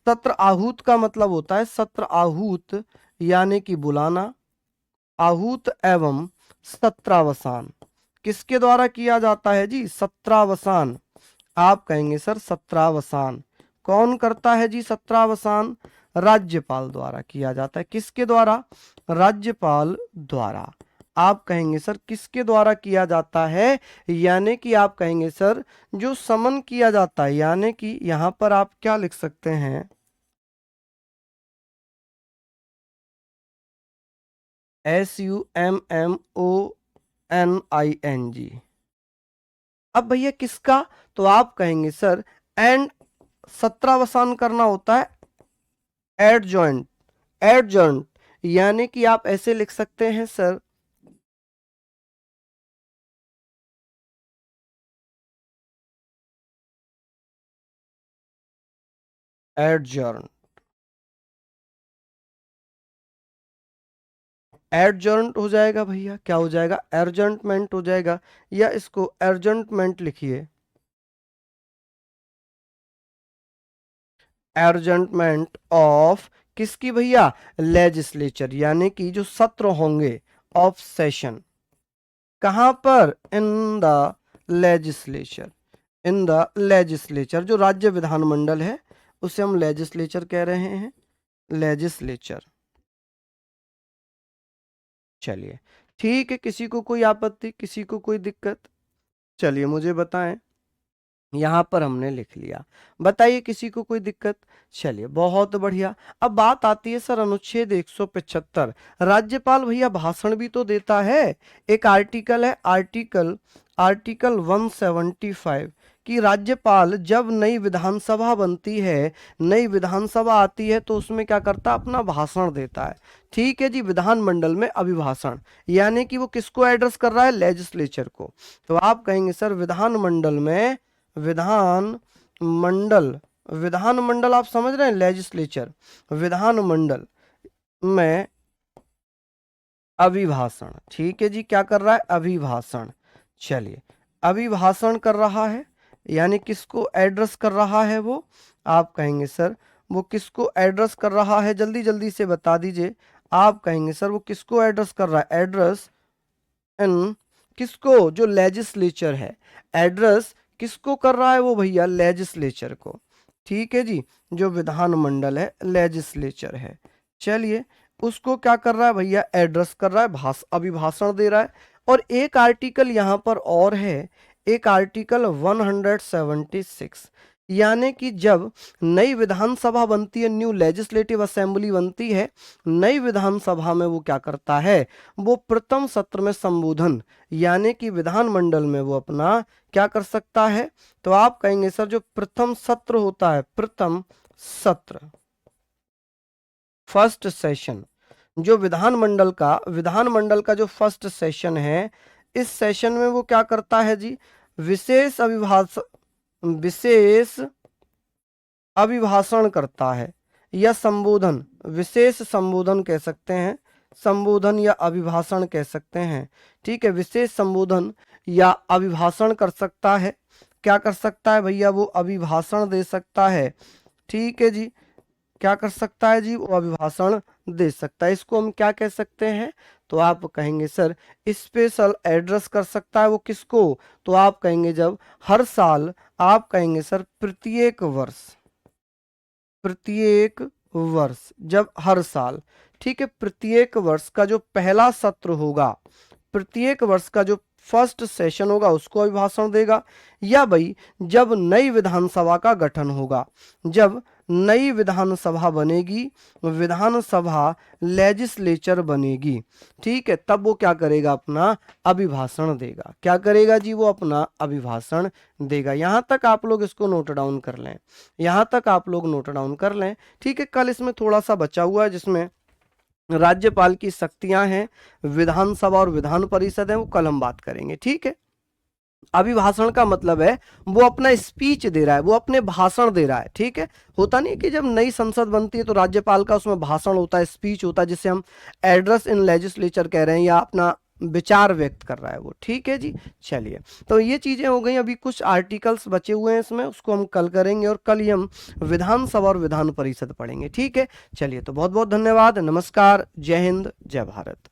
सत्र आहूत का मतलब होता है सत्र आहूत यानी कि बुलाना। आहूत एवं सत्रावसान किसके द्वारा किया जाता है जी? सत्रावसान। आप कहेंगे सर सत्रावसान कौन करता है जी? सत्रावसान राज्यपाल द्वारा किया जाता है। किसके द्वारा? राज्यपाल द्वारा। आप कहेंगे सर किसके द्वारा किया जाता है? यानी कि आप कहेंगे सर जो समन किया जाता है, यानी कि यहां पर आप क्या लिख सकते हैं? SUMMONING। अब भैया किसका? तो आप कहेंगे सर एंड सत्रावसान करना होता है एडजॉइंट। एडजॉइंट यानी कि आप ऐसे लिख सकते हैं सर एडजॉर्न। एडजॉर्न हो जाएगा भैया, क्या हो जाएगा? एडजॉर्नमेंट हो जाएगा, या इसको एडजॉर्नमेंट लिखिए। एडजॉर्नमेंट ऑफ किसकी भैया? लेजिस्लेचर, यानी कि जो सत्र होंगे ऑफ सेशन। कहां पर? In the legislature. In the legislature, जो राज्य विधानमंडल है उसे हम लेजिस्लेचर कह रहे हैं। लेजिस्लेचर। चलिए ठीक है, किसी को कोई आपत्ति, किसी को कोई दिक्कत? चलिए मुझे बताएं। यहां पर हमने लिख लिया, बताइए किसी को कोई दिक्कत? चलिए बहुत बढ़िया। अब बात आती है सर अनुच्छेद 175। राज्यपाल भैया भाषण भी तो देता है। एक आर्टिकल है आर्टिकल आर्टिकल 175 कि राज्यपाल जब नई विधानसभा बनती है, नई विधानसभा आती है तो उसमें क्या करता है? अपना भाषण देता है। ठीक है जी, विधानमंडल में अभिभाषण, यानी कि वो किसको एड्रेस कर रहा है? लेजिस्लेचर को। तो आप कहेंगे सर विधानमंडल में, विधानमंडल, विधानमंडल आप समझ रहे हैं? लेजिस्लेचर, विधानमंडल में अभिभाषण। ठीक है जी, क्या कर रहा है? अभिभाषण। चलिए अभिभाषण कर रहा है, यानी किसको एड्रेस कर रहा है वो? आप कहेंगे सर वो किसको एड्रेस कर रहा है? जल्दी जल्दी से बता दीजिए। आप कहेंगे सर वो किसको एड्रेस कर रहा है? एड्रेस इन किसको? जो लेजिस्लेचर है। एड्रेस किसको कर रहा है वो भैया? लेजिस्लेचर को। ठीक है जी, जो विधानमंडल है लेजिस्लेचर है। चलिए उसको क्या कर रहा है भैया? एड्रेस कर रहा है, अभिभाषण दे रहा है। और एक आर्टिकल यहां पर और है, एक आर्टिकल 176, यानी कि जब नई विधानसभा बनती है, न्यू लेजिस्लेटिव असेंबली बनती है, नई विधानसभा में वो क्या करता है? वो प्रथम सत्र में संबोधन, यानी कि विधानमंडल में वो अपना क्या कर सकता है? तो आप कहेंगे सर जो प्रथम सत्र होता है, प्रथम सत्र, फर्स्ट सेशन, जो विधानमंडल का जो फर्स्ट सेशन है, इस सेशन में वो क्या करता है जी? विशेष अभिभाषण करता है, या संबोधन, विशेष संबोधन कह सकते हैं, संबोधन या अभिभाषण कह सकते हैं। ठीक है, विशेष संबोधन या अभिभाषण कर सकता है। क्या कर सकता है भैया? वो अभिभाषण दे सकता है। ठीक है जी, क्या कर सकता है जी? वो अभिभाषण दे सकता है। इसको हम क्या कह सकते हैं? तो आप कहेंगे सर स्पेशल एड्रेस कर सकता है। वो किसको? तो आप कहेंगे जब हर साल, आप कहेंगे सर प्रत्येक वर्ष, प्रत्येक वर्ष, जब हर साल, ठीक है, प्रत्येक वर्ष का जो पहला सत्र होगा, प्रत्येक वर्ष का जो फर्स्ट सेशन होगा उसको अभिभाषण देगा। या भाई जब नई विधानसभा का गठन होगा, जब नई विधानसभा बनेगी, विधानसभा लेजिस्लेचर बनेगी, ठीक है, तब वो क्या करेगा? अपना अभिभाषण देगा। क्या करेगा जी? वो अपना अभिभाषण देगा। यहां तक आप लोग इसको नोट डाउन कर लें, यहां तक आप लोग नोट डाउन कर लें। ठीक है, कल इसमें थोड़ा सा बचा हुआ है जिसमें राज्यपाल की शक्तियां हैं, विधानसभा और विधान परिषद है, वो कल हम बात करेंगे। ठीक है, अभिभाषण का मतलब है वो अपना स्पीच दे रहा है, वो अपने भाषण दे रहा है। ठीक है, होता नहीं कि जब नई संसद बनती है तो राज्यपाल का उसमें भाषण होता है, स्पीच होता है, जिसे हम एड्रेस इन लेजिस्लेचर कह रहे हैं, या अपना विचार व्यक्त कर रहा है वो। ठीक है जी, चलिए। तो ये चीजें हो गई। अभी कुछ आर्टिकल्स बचे हुए हैं इसमें, उसको हम कल करेंगे, और कल ही हम विधानसभा और विधान परिषद पढ़ेंगे। ठीक है, चलिए। तो बहुत बहुत धन्यवाद, नमस्कार, जय हिंद, जय भारत।